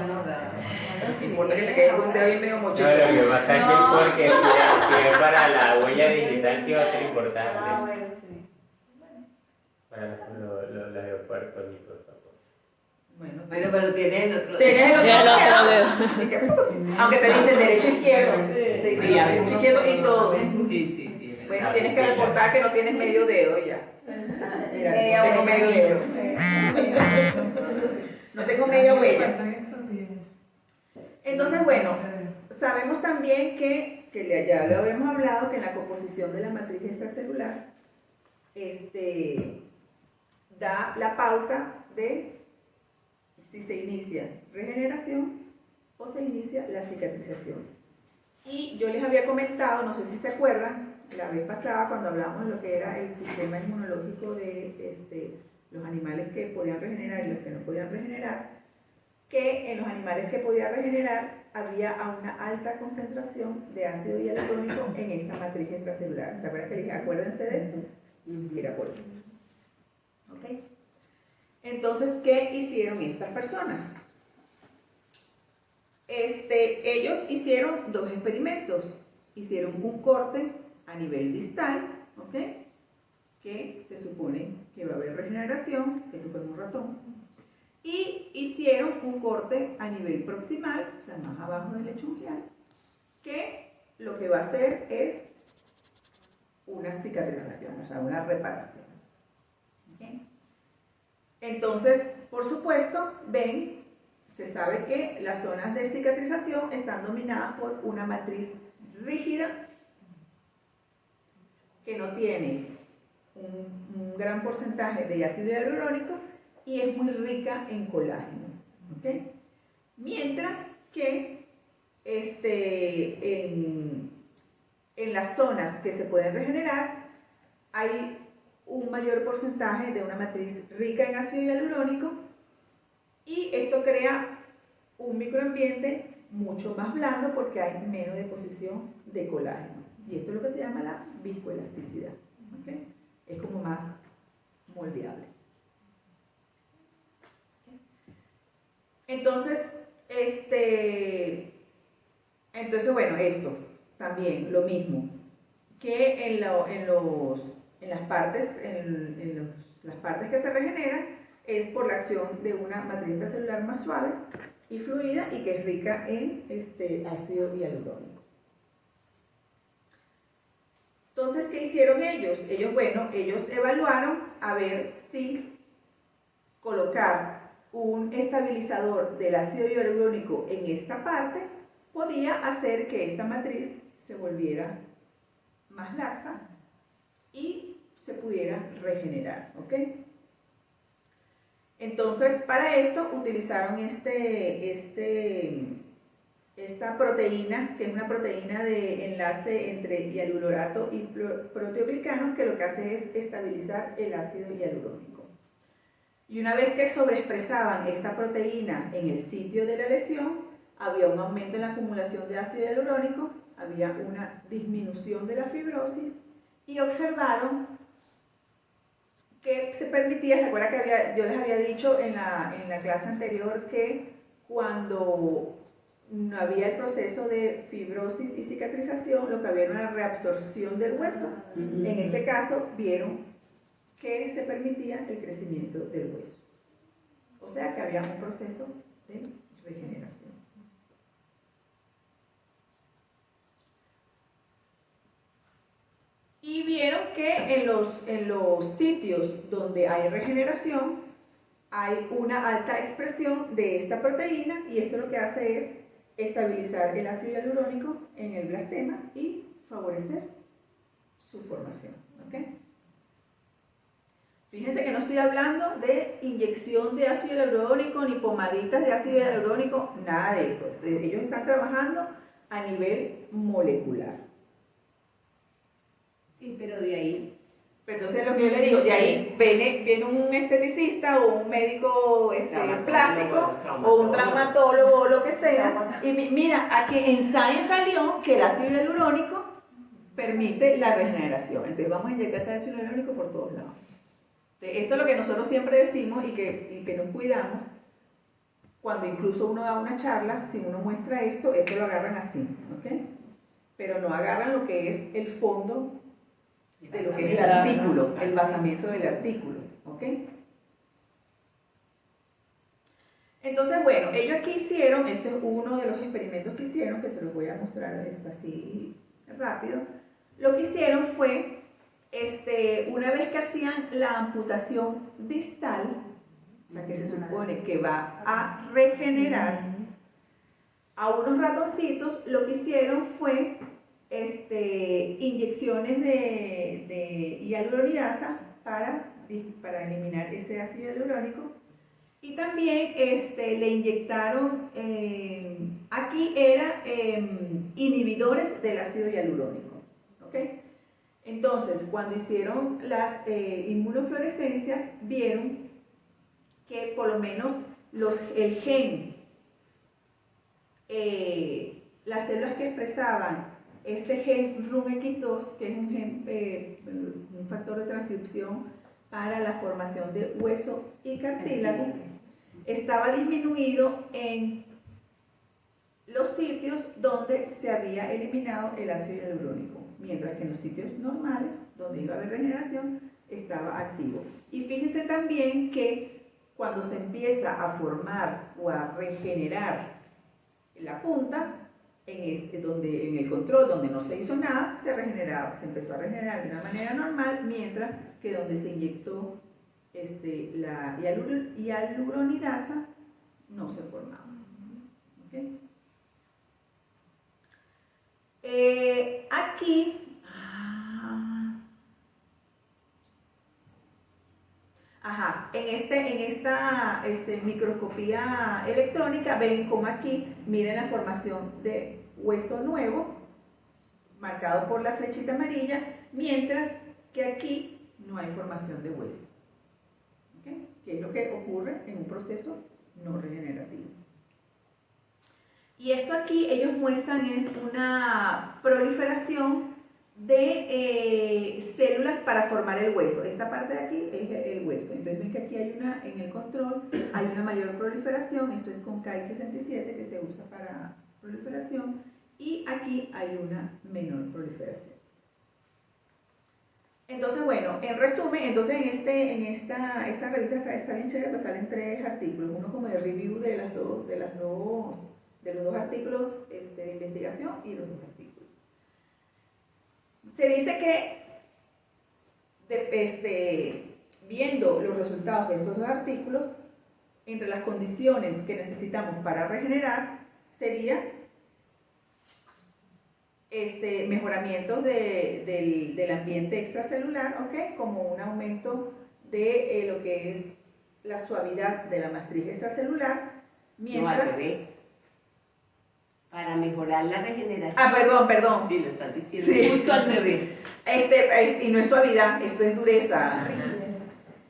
F: No
A: No importa que te quede un dedo ahí medio mochito.
C: No, lo que pasa es que porque si es para la huella digital que va a ser importante. Para los aeropuertos y todo eso.
A: Bueno,
B: Bueno, pero tiene el otro.
A: tienes el otro
E: Ya el otro
A: dedo.
E: dedo.
A: ¿Y qué? Aunque te dicen derecho izquierdo. Te dicen
B: Sí, a
A: derecho
B: veces.
A: izquierdo y todo.
B: Sí.
A: Pues tienes que reportar que no tienes medio dedo y ya. Mira,
F: Media
A: no tengo
F: huella.
A: medio dedo. No tengo media huella. Entonces, bueno, sabemos también que ya lo habíamos hablado, que en la composición de la matriz extracelular da la pauta de si se inicia regeneración o se inicia la cicatrización. Y yo les había comentado, no sé si se acuerdan, la vez pasada cuando hablamos de lo que era el sistema inmunológico de los animales que podían regenerar y los que no podían regenerar, que en los animales que podían regenerar había una alta concentración de ácido hialurónico en esta matriz extracelular. ¿Se acuerdan que les dije? Acuérdense de esto. Era por eso. ¿Ok? Entonces, ¿qué hicieron estas personas? Ellos hicieron dos experimentos. Hicieron un corte a nivel distal, ¿ok? Que se supone que va a haber regeneración, esto fue en un ratón, y hicieron un corte a nivel proximal, o sea, más abajo del lecho unguial, que lo que va a hacer es una cicatrización, o sea, una reparación. ¿Ok? Entonces, por supuesto, ven, se sabe que las zonas de cicatrización están dominadas por una matriz rígida que no tiene un gran porcentaje de ácido hialurónico y es muy rica en colágeno. ¿Ok? Mientras que en las zonas que se pueden regenerar hay un mayor porcentaje de una matriz rica en ácido hialurónico y esto crea un microambiente mucho más blando porque hay menos deposición de colágeno. Y esto es lo que se llama la viscoelasticidad. ¿Ok? Es como más moldeable. ¿Ok? Entonces, bueno, esto también lo mismo que en las partes que se regeneran es por la acción de una matriz extracelular más suave y fluida y que es rica en ácido hialurónico. Entonces, ¿qué hicieron ellos? Ellos evaluaron a ver si colocar un estabilizador del ácido hialurónico en esta parte podía hacer que esta matriz se volviera más laxa y se pudiera regenerar, ¿ok? Entonces, para esto utilizaron esta proteína, que es una proteína de enlace entre hialururato y proteoglicano, que lo que hace es estabilizar el ácido hialurónico. Y una vez que sobreexpresaban esta proteína en el sitio de la lesión, había un aumento en la acumulación de ácido hialurónico, había una disminución de la fibrosis y observaron que se permitía, ¿se acuerdan que yo les había dicho en la clase anterior que cuando no había el proceso de fibrosis y cicatrización, lo que había era una reabsorción del hueso? En este caso, vieron que se permitía el crecimiento del hueso. O sea que había un proceso de regeneración. Y vieron que en los sitios donde hay regeneración hay una alta expresión de esta proteína y esto lo que hace es estabilizar el ácido hialurónico en el blastema y favorecer su formación. ¿Ok? Fíjense que no estoy hablando de inyección de ácido hialurónico ni pomaditas de ácido hialurónico, nada de eso. Ellos están trabajando a nivel molecular.
B: Sí, pero de ahí.
A: Entonces lo que yo le digo, de ahí viene un esteticista o un médico plástico o un traumatólogo o lo que sea. Y mira, aquí en Science salió que el ácido hialurónico permite la regeneración. Entonces vamos a inyectar este ácido hialurónico por todos lados. Esto es lo que nosotros siempre decimos y que nos cuidamos. Cuando incluso uno da una charla, si uno muestra esto lo agarran así, ¿ok? Pero no agarran lo que es el fondo de lo que es el artículo, el basamento del artículo, ¿ok? Entonces, bueno, ellos aquí hicieron, este es uno de los experimentos que hicieron, que se los voy a mostrar así rápido. Lo que hicieron fue, una vez que hacían la amputación distal, o sea que se supone que va a regenerar, a unos ratoncitos lo que hicieron fue inyecciones de hialuronidasa para eliminar ese ácido hialurónico. Y también le inyectaron, aquí era inhibidores del ácido hialurónico. ¿Ok? Entonces, cuando hicieron las inmunofluorescencias, vieron que por lo menos el gen, las células que expresaban este gen RUNX2, que es un gen, un factor de transcripción para la formación de hueso y cartílago, estaba disminuido en los sitios donde se había eliminado el ácido hialurónico, mientras que en los sitios normales, donde iba a haber regeneración, estaba activo. Y fíjense también que cuando se empieza a formar o a regenerar la punta, en el control, donde no se hizo nada, se empezó a regenerar de una manera normal, mientras que donde se inyectó la hialuronidasa no se formaba. ¿Okay? Aquí, en esta microscopía electrónica ven como aquí, miren la formación de hueso nuevo, marcado por la flechita amarilla, mientras que aquí no hay formación de hueso. ¿Okay? Que es lo que ocurre en un proceso no regenerativo. Y esto aquí ellos muestran es una proliferación de células para formar el hueso. Esta parte de aquí es el hueso. Entonces ven que aquí hay en el control hay una mayor proliferación. Esto es con Ki67 que se usa para proliferación. Y aquí hay una menor proliferación. Entonces, bueno, en resumen, entonces esta revista está bien chévere, pues salen 3 artículos, uno como de review de los dos artículos de investigación y los 2 artículos. Se dice que viendo los resultados de estos 2 artículos, entre las condiciones que necesitamos para regenerar sería mejoramientos del ambiente extracelular, ¿okay? Como un aumento de lo que es la suavidad de la matriz extracelular, mientras...
B: No, al revés. Para mejorar la regeneración.
A: Perdón.
B: Sí, lo estás diciendo.
A: Sí.
B: Justo al revés.
A: Y no es suavidad, esto es dureza.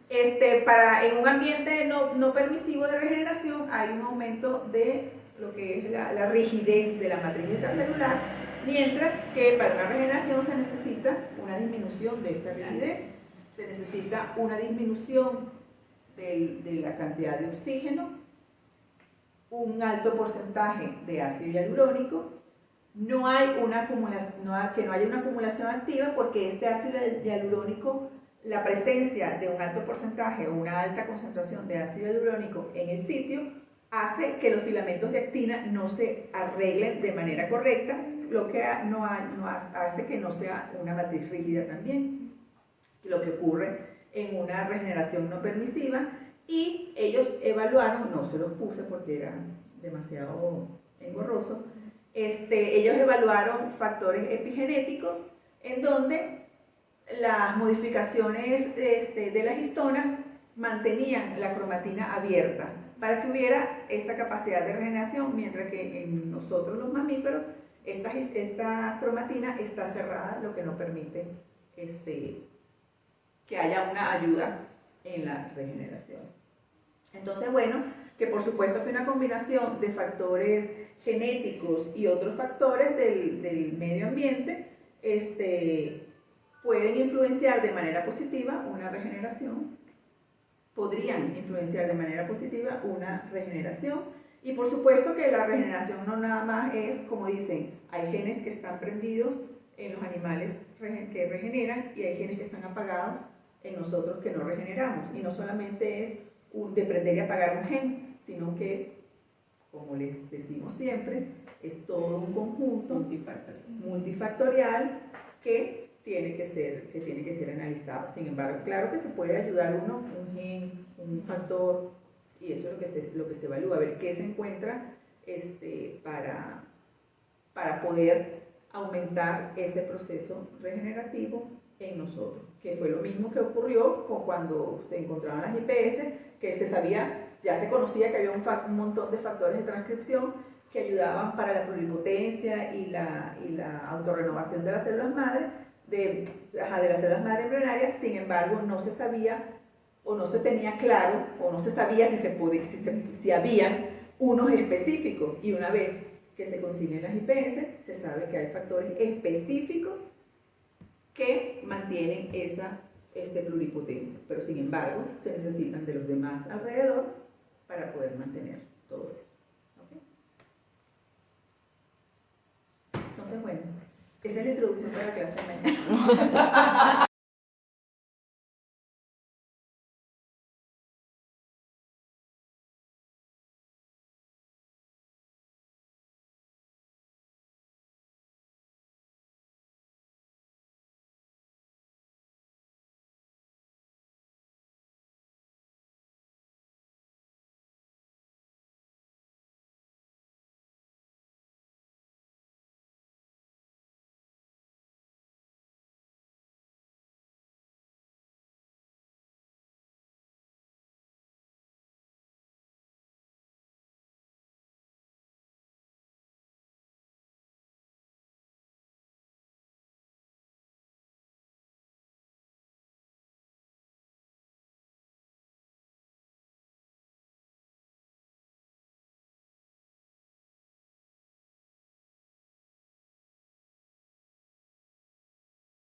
A: En un ambiente no permisivo de regeneración hay un aumento de lo que es la rigidez de la matriz extracelular, mientras que para una regeneración se necesita una disminución de esta rigidez, se necesita una disminución de la cantidad de oxígeno, un alto porcentaje de ácido hialurónico, que no haya una acumulación activa, porque este ácido hialurónico, la presencia de un alto porcentaje o una alta concentración de ácido hialurónico en el sitio hace que los filamentos de actina no se arreglen de manera correcta, lo que hace que no sea una matriz rígida también, lo que ocurre en una regeneración no permisiva. Y ellos evaluaron, no se los puse porque era demasiado engorroso, ellos evaluaron factores epigenéticos en donde las modificaciones de las histonas mantenían la cromatina abierta para que hubiera esta capacidad de regeneración, mientras que en nosotros los mamíferos esta cromatina está cerrada, lo que no permite que haya una ayuda en la regeneración. Entonces, bueno, que por supuesto que una combinación de factores genéticos y otros factores del medio ambiente pueden influenciar de manera positiva una regeneración, podrían influenciar de manera positiva una regeneración, y por supuesto que la regeneración no nada más es, como dicen, hay genes que están prendidos en los animales que regeneran y hay genes que están apagados en nosotros que no regeneramos, y no solamente es de prender y apagar un gen, sino que, como les decimos siempre, es todo un conjunto multifactorial que tiene que ser analizado. Sin embargo, claro que se puede ayudar un gen, un factor, y eso es lo que se evalúa, a ver qué se encuentra para poder aumentar ese proceso regenerativo en nosotros, que fue lo mismo que ocurrió cuando se encontraban las IPS, que ya se conocía que había un montón de factores de transcripción que ayudaban para la pluripotencia y la autorrenovación de las células madre, de las células madre embrionarias. Sin embargo, no se sabía o no se tenía claro o no se sabía si había unos específicos, y una vez que se consiguen las IPS, se sabe que hay factores específicos que mantienen esa pluripotencia, pero sin embargo se necesitan de los demás alrededor para poder mantener todo eso. ¿Okay? Entonces, bueno, esa es la introducción para la clase de mañana.